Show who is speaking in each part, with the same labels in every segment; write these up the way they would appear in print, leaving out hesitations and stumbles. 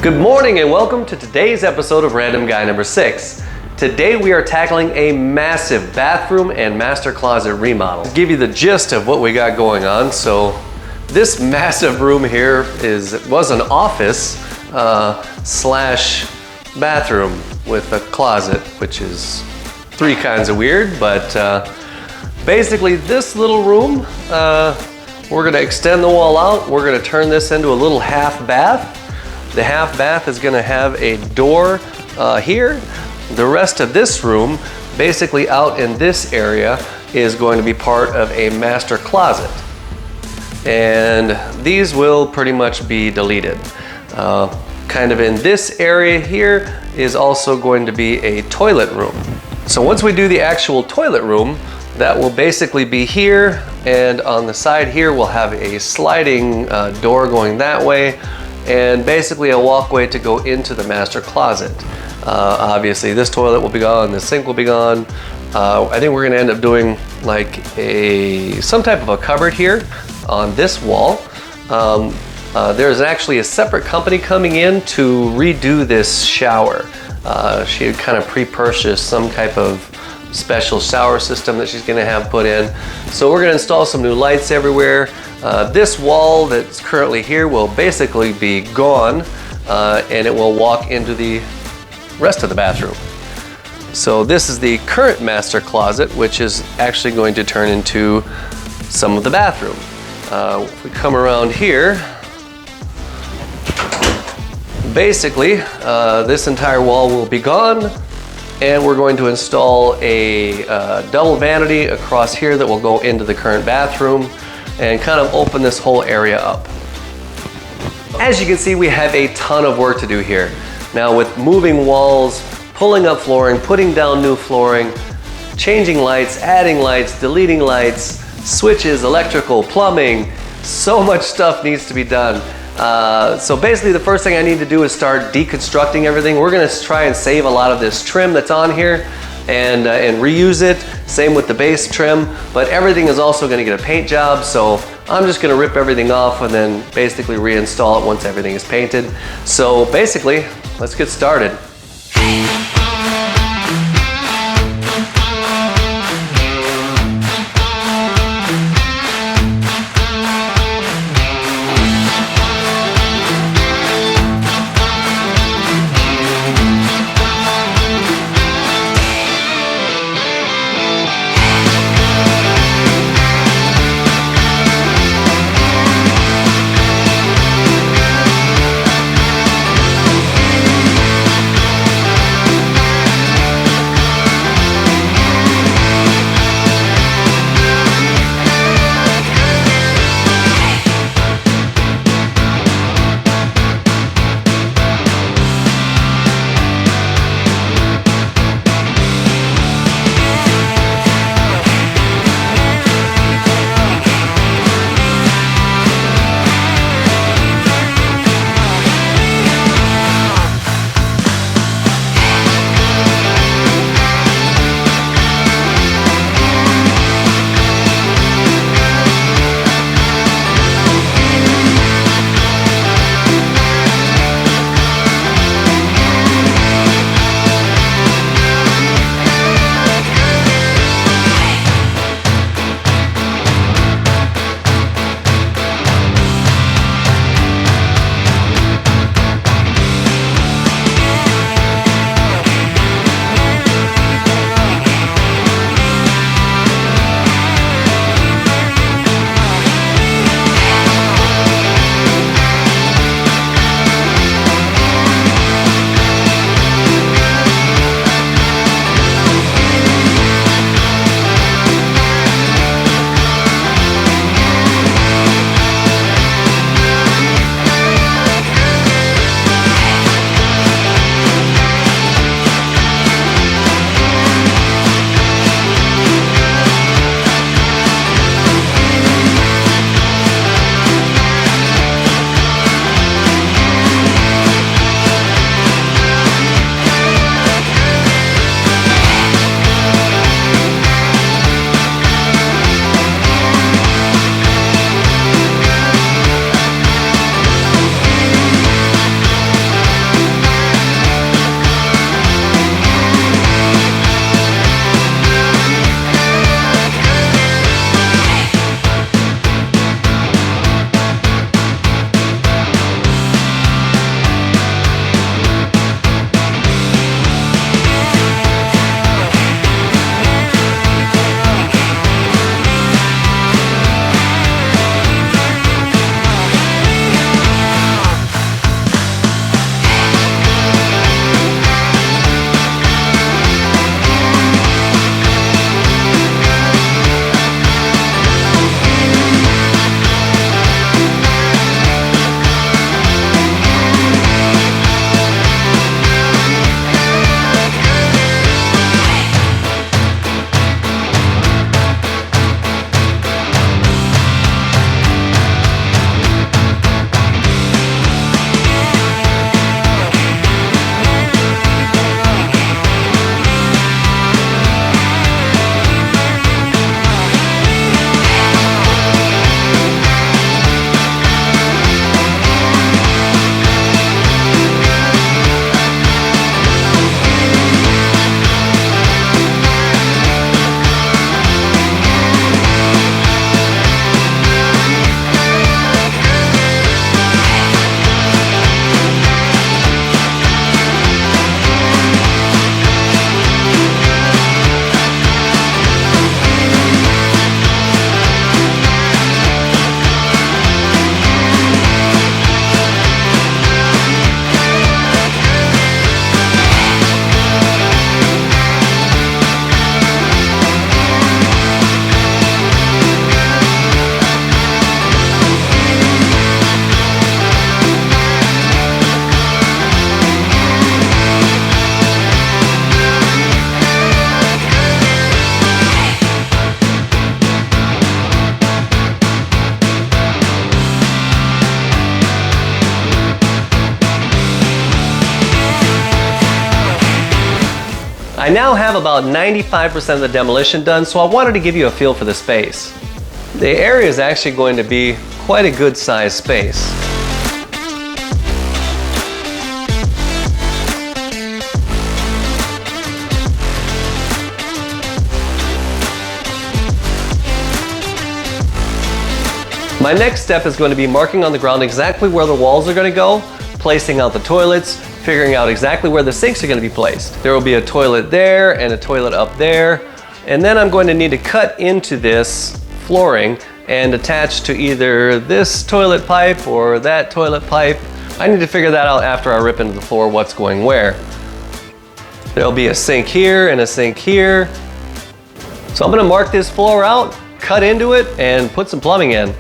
Speaker 1: Good morning and welcome to today's episode of Random Guy number 6. Today we are tackling a massive bathroom and master closet remodel. To give you the gist of what we got going on, so this massive room here was an office slash bathroom with a closet, which is three kinds of weird, but basically this little room, we're gonna extend the wall out. We're gonna turn this into a little half bath. The half bath is gonna have a door here. The rest of this room, basically out in this area, is going to be part of a master closet. And these will pretty much be deleted. Kind of in this area here is also going to be a toilet room. So once we do the actual toilet room, that will basically be here, and on the side here we'll have a sliding door going that way, and basically a walkway to go into the master closet. Obviously this toilet will be gone, the sink will be gone. I think we're gonna end up doing like some type of a cupboard here on this wall. There's actually a separate company coming in to redo this shower. She had kind of pre-purchased some type of special shower system that she's gonna have put in. So we're gonna install some new lights everywhere. This wall that's currently here will basically be gone, and it will walk into the rest of the bathroom. So this is the current master closet, which is actually going to turn into some of the bathroom. If we come around here, basically this entire wall will be gone, and we're going to install a double vanity across here that will go into the current bathroom and kind of open this whole area up. As you can see, we have a ton of work to do here. Now with moving walls, pulling up flooring, putting down new flooring, changing lights, adding lights, deleting lights, switches, electrical, plumbing, so much stuff needs to be done. So basically the first thing I need to do is start deconstructing everything. We're gonna try and save a lot of this trim that's on here and reuse it. Same with the base trim, but everything is also gonna get a paint job, so I'm just gonna rip everything off and then basically reinstall it once everything is painted. So basically, let's get started. I now have about 95% of the demolition done, so I wanted to give you a feel for the space. The area is actually going to be quite a good sized space. My next step is going to be marking on the ground exactly where the walls are going to go, placing out the toilets, figuring out exactly where the sinks are going to be placed. There will be a toilet there and a toilet up there, and then I'm going to need to cut into this flooring and attach to either this toilet pipe or that toilet pipe. I need to figure that out after I rip into the floor what's going where. There'll be a sink here and a sink here. So I'm going to mark this floor out, cut into it, and put some plumbing in.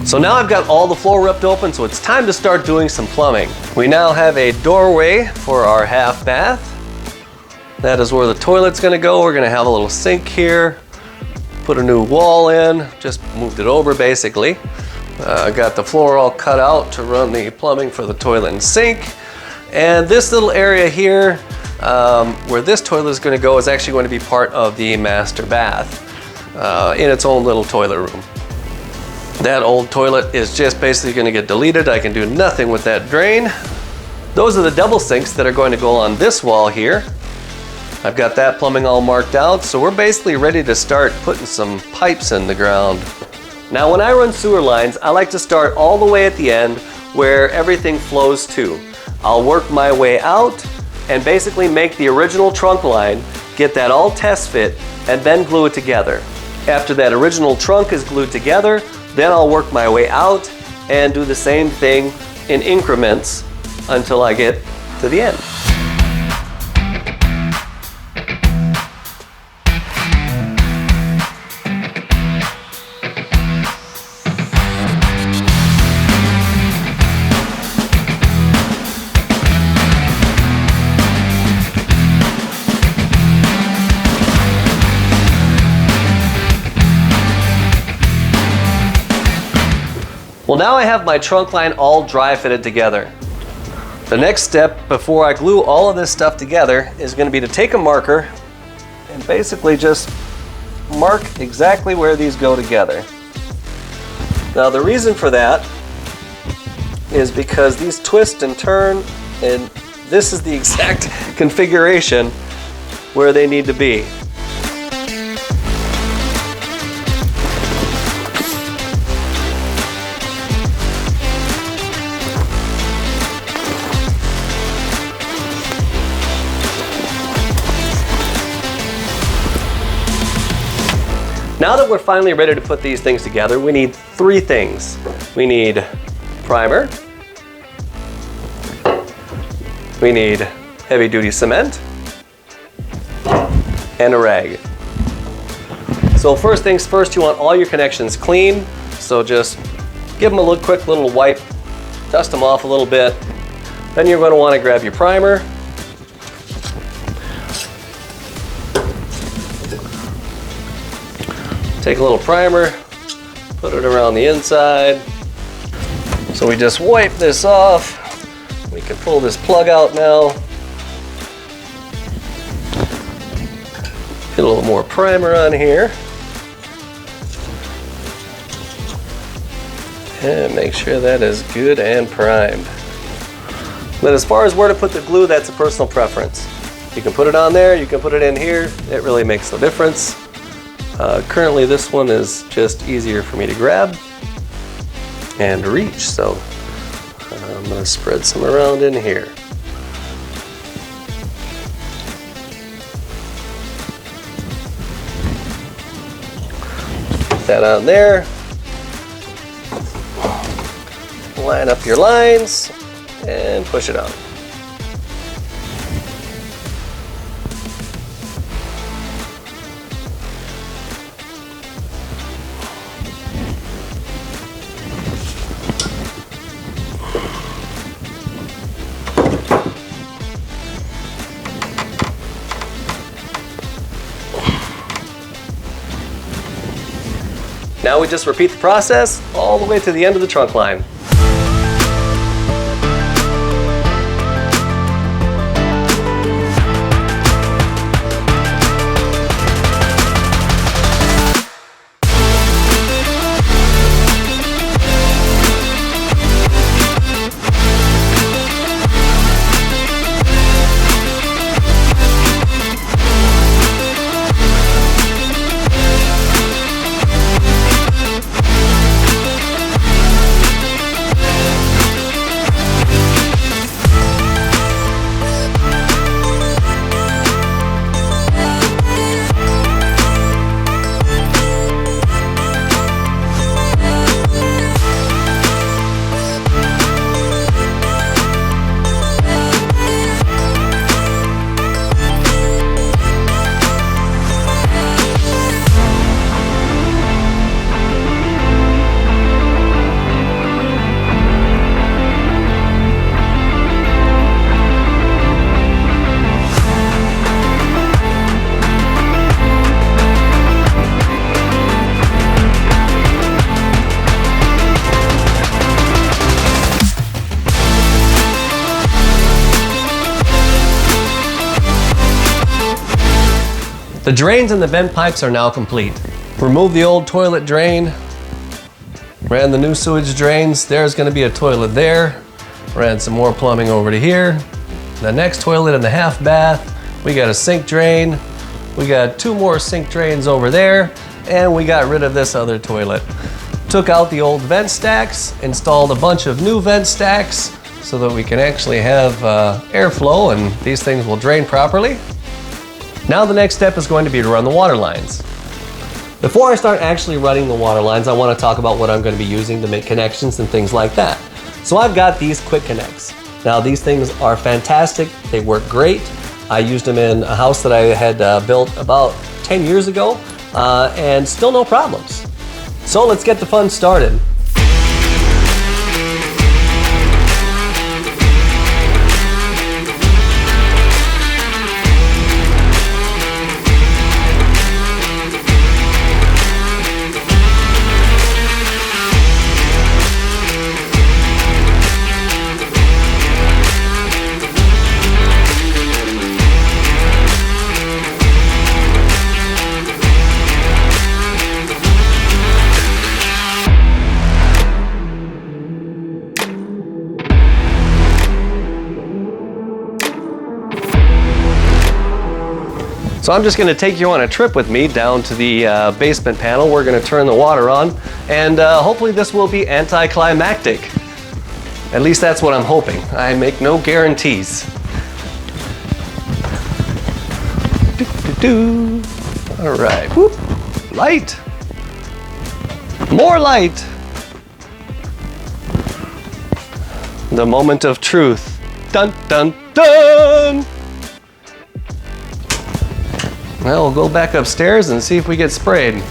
Speaker 1: So now I've got all the floor ripped open, so it's time to start doing some plumbing. We now have a doorway for our half bath. That is where the toilet's gonna go. We're gonna have a little sink here, put a new wall in, just moved it over basically. I got the floor all cut out to run the plumbing for the toilet and sink. And this little area here, where this toilet is gonna go, is actually going to be part of the master bath in its own little toilet room. That old toilet is just basically going to get deleted. I can do nothing with that drain. Those are the double sinks that are going to go on this wall here. I've got that plumbing all marked out, so we're basically ready to start putting some pipes in the ground. Now when I run sewer lines, I like to start all the way at the end where everything flows to. I'll work my way out and basically make the original trunk line, get that all test fit, and then glue it together. After that original trunk is glued together, then I'll work my way out and do the same thing in increments until I get to the end. Well, now I have my trunk line all dry fitted together. The next step before I glue all of this stuff together is going to be to take a marker and basically just mark exactly where these go together. Now the reason for that is because these twist and turn, and this is the exact configuration where they need to be. Now that we're finally ready to put these things together, we need 3 things. We need primer, we need heavy duty cement, and a rag. So first things first, you want all your connections clean. So just give them a quick little wipe, dust them off a little bit. Then you're going to want to grab your primer. Take a little primer, put it around the inside. So we just wipe this off. We can pull this plug out now. Get a little more primer on here. And make sure that is good and primed. Then as far as where to put the glue, that's a personal preference. You can put it on there, you can put it in here. It really makes no difference. Currently this one is just easier for me to grab and reach, so I'm going to spread some around in here. Put that on there. Line up your lines and push it on. Now we just repeat the process all the way to the end of the trunk line. The drains and the vent pipes are now complete. Remove the old toilet drain, ran the new sewage drains. There's going to be a toilet there. Ran some more plumbing over to here. The next toilet in the half bath. We got a sink drain. We got 2 more sink drains over there, and we got rid of this other toilet. Took out the old vent stacks, installed a bunch of new vent stacks so that we can actually have airflow and these things will drain properly. Now the next step is going to be to run the water lines. Before I start actually running the water lines, I want to talk about what I'm going to be using to make connections and things like that. So I've got these quick connects. Now these things are fantastic. They work great. I used them in a house that I had built about 10 years ago and still no problems. So let's get the fun started. So I'm just going to take you on a trip with me down to the basement panel. We're going to turn the water on, and hopefully this will be anticlimactic. At least that's what I'm hoping. I make no guarantees. All right, whoop, light. More light. The moment of truth. Dun, dun, dun. Well, we'll go back upstairs and see if we get sprayed.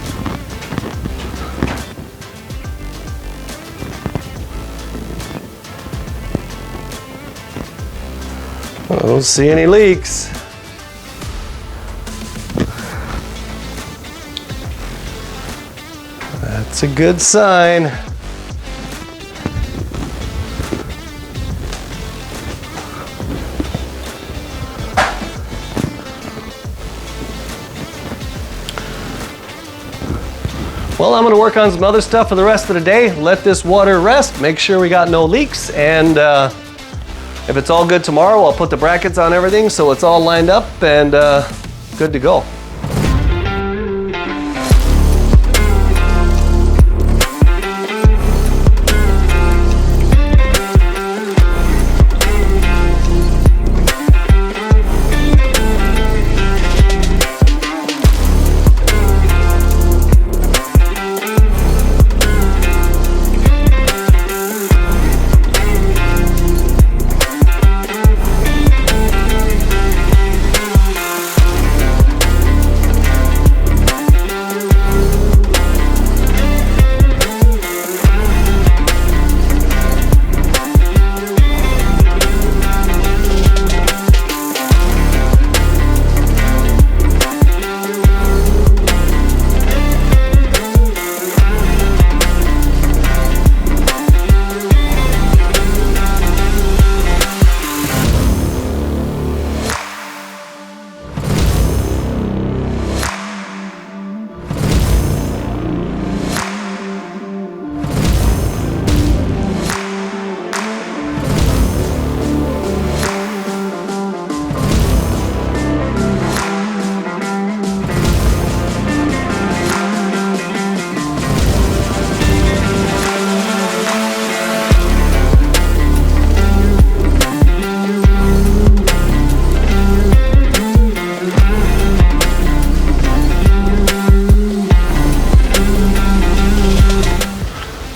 Speaker 1: I don't see any leaks. That's a good sign. Well, I'm going to work on some other stuff for the rest of the day. Let this water rest, make sure we got no leaks, and if it's all good tomorrow, I'll put the brackets on everything so it's all lined up and good to go.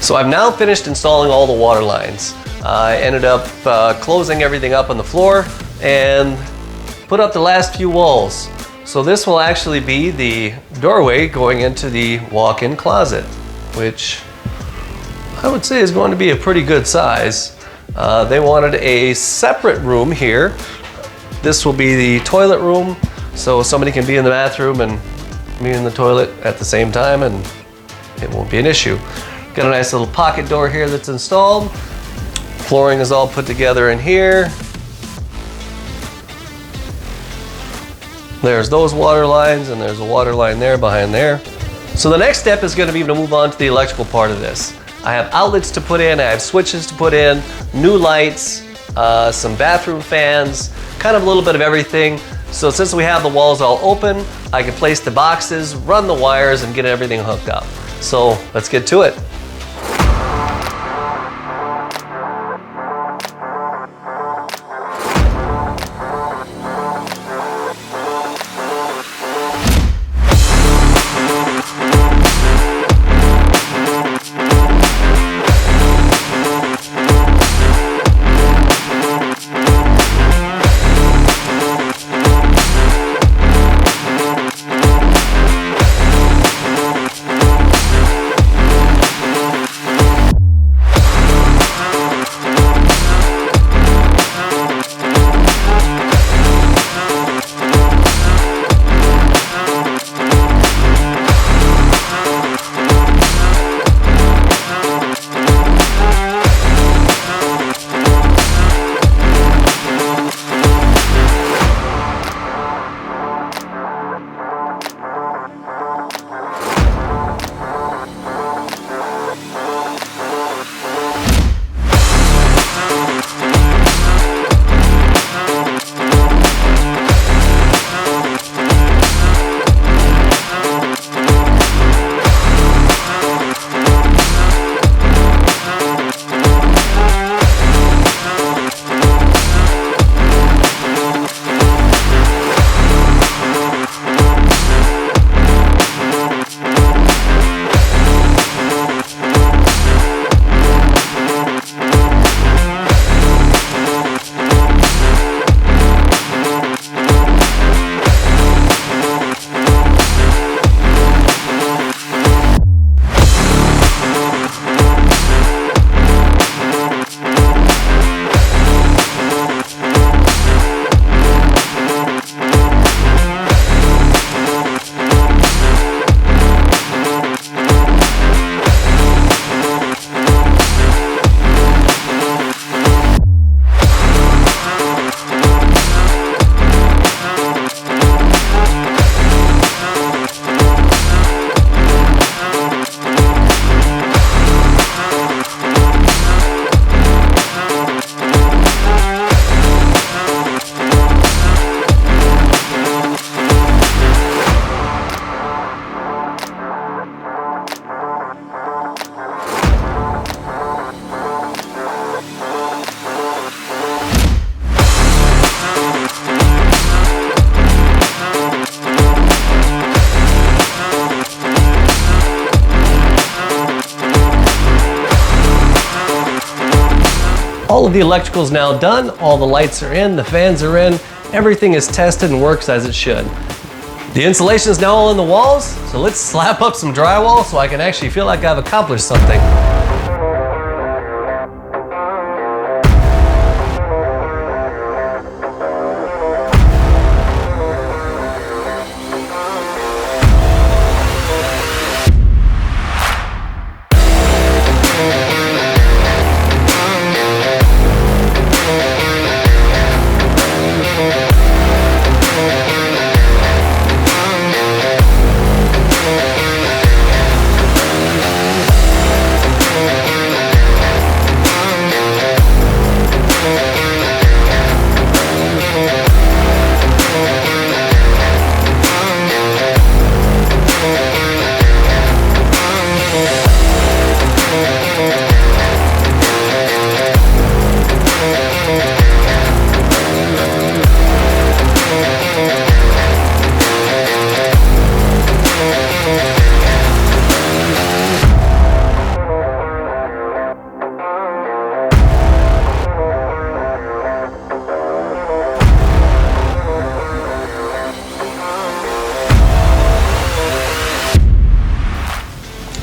Speaker 1: So I've now finished installing all the water lines. I ended up closing everything up on the floor and put up the last few walls. So this will actually be the doorway going into the walk-in closet, which I would say is going to be a pretty good size. They wanted a separate room here. This will be the toilet room, so somebody can be in the bathroom and be in the toilet at the same time, and it won't be an issue. Got a nice little pocket door here that's installed. Flooring is all put together in here. There's those water lines, and there's a water line there behind there. So the next step is going to be to move on to the electrical part of this. I have outlets to put in, I have switches to put in, new lights, some bathroom fans, kind of a little bit of everything. So since we have the walls all open, I can place the boxes, run the wires, and get everything hooked up. So let's get to it. All of the electrical is now done, all the lights are in, the fans are in, everything is tested and works as it should. The insulation is now all in the walls, so let's slap up some drywall so I can actually feel like I've accomplished something.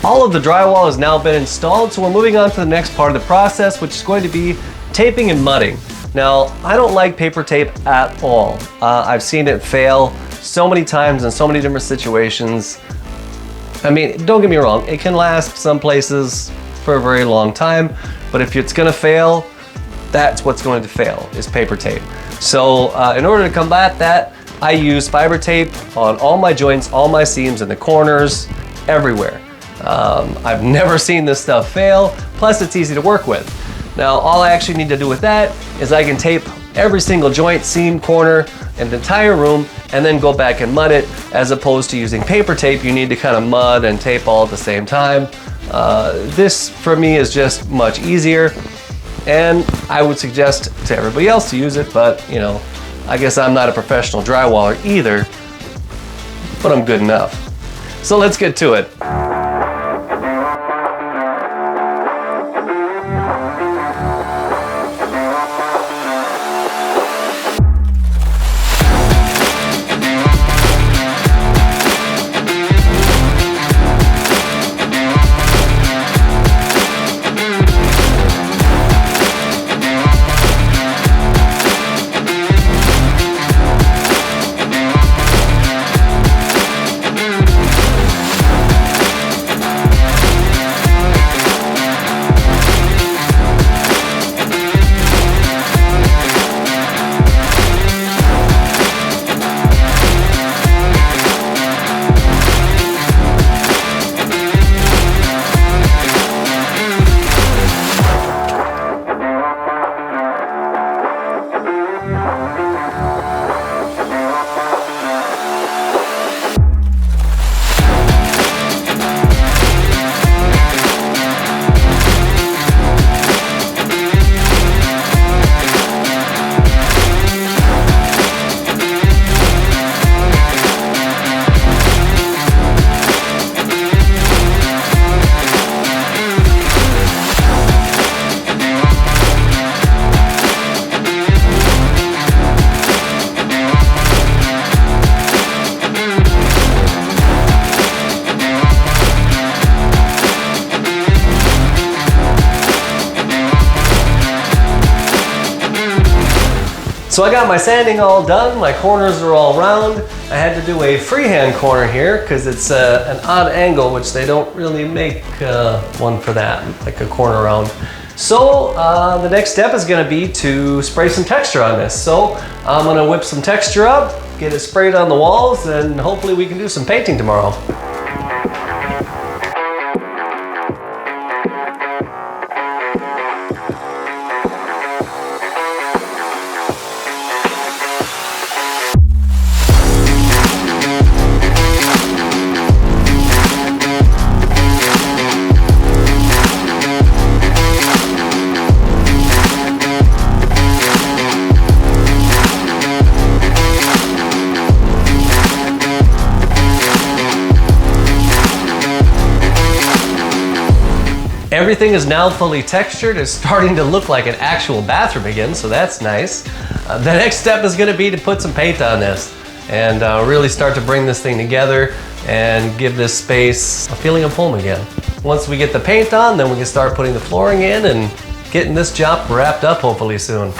Speaker 1: All of the drywall has now been installed, so we're moving on to the next part of the process, which is going to be taping and mudding. Now, I don't like paper tape at all. I've seen it fail so many times in so many different situations. I mean, don't get me wrong, it can last some places for a very long time, but if it's gonna fail, that's what's going to fail, is paper tape. So in order to combat that, I use fiber tape on all my joints, all my seams in the corners, everywhere. I've never seen this stuff fail, plus it's easy to work with. Now, all I actually need to do with that is I can tape every single joint, seam, corner, and the entire room, and then go back and mud it, as opposed to using paper tape. You need to kind of mud and tape all at the same time. This, for me, is just much easier, and I would suggest to everybody else to use it, but, you know, I guess I'm not a professional drywaller either, but I'm good enough. So let's get to it. So I got my sanding all done, my corners are all round. I had to do a freehand corner here because it's an odd angle, which they don't really make one for that, like a corner round. So the next step is gonna be to spray some texture on this. So I'm gonna whip some texture up, get it sprayed on the walls, and hopefully we can do some painting tomorrow. Everything is now fully textured. It's starting to look like an actual bathroom again, so that's nice. The next step is gonna be to put some paint on this and really start to bring this thing together and give this space a feeling of home again. Once we get the paint on, then we can start putting the flooring in and getting this job wrapped up hopefully soon.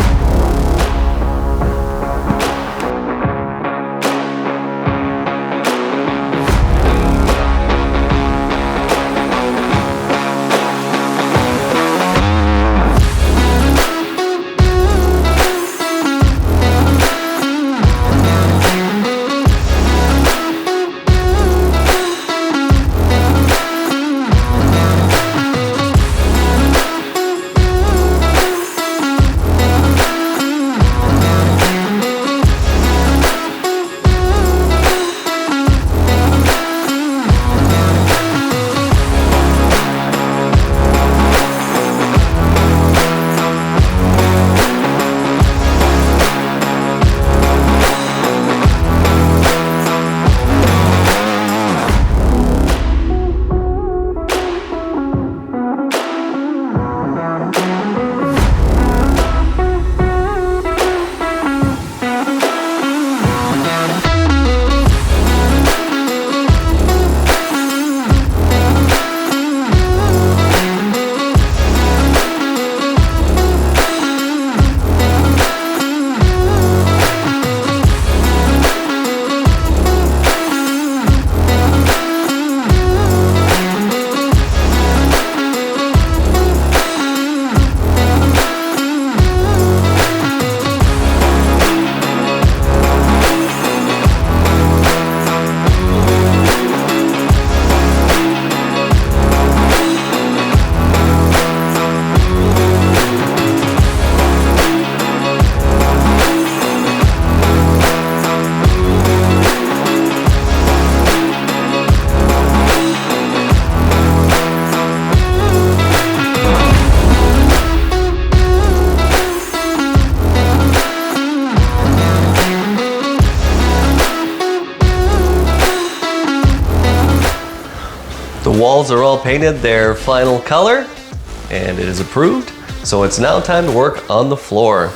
Speaker 1: The walls are all painted their final color and it is approved. So it's now time to work on the floor.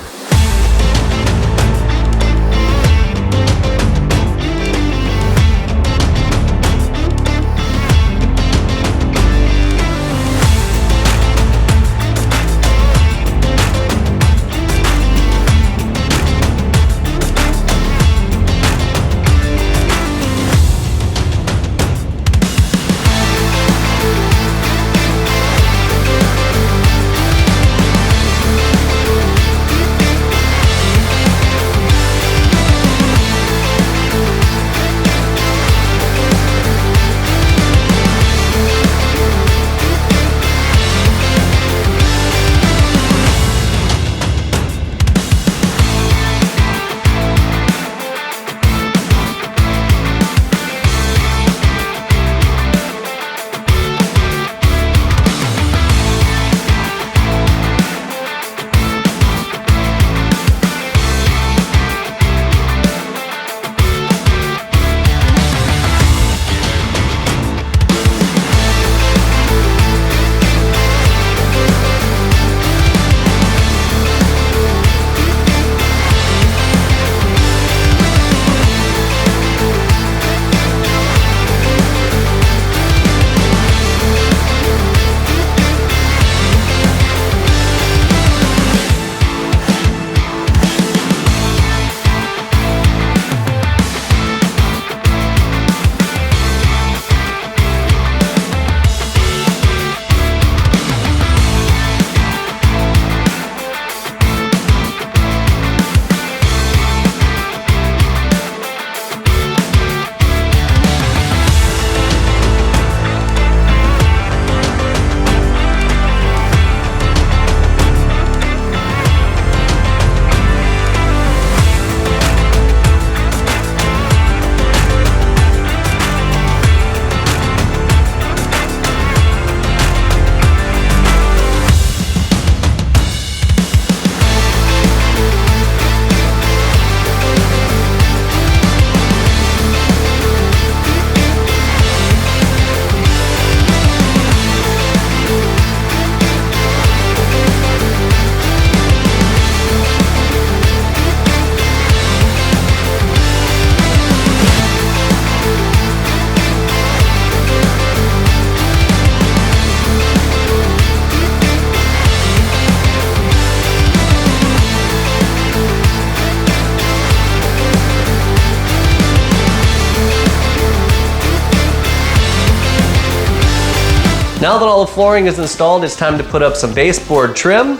Speaker 1: Now that all the flooring is installed, it's time to put up some baseboard trim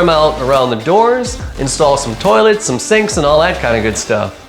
Speaker 1: out around the doors, install some toilets, some sinks, and all that kind of good stuff.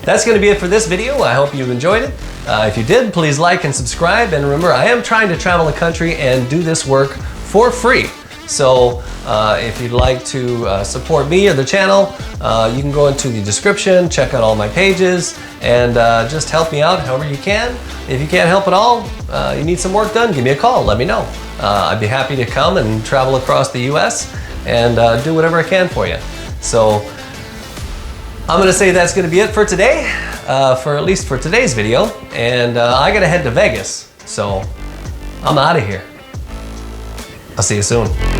Speaker 1: That's going to be it for this video. I hope you enjoyed it. If you did, please like and subscribe. And remember, I am trying to travel the country and do this work for free. So if you'd like to support me or the channel, you can go into the description, check out all my pages, and just help me out however you can. If you can't help at all, you need some work done, give me a call, let me know. I'd be happy to come and travel across the US and do whatever I can for you. So I'm gonna say that's gonna be it for today, for at least for today's video. And I gotta head to Vegas, so I'm out of here. I'll see you soon.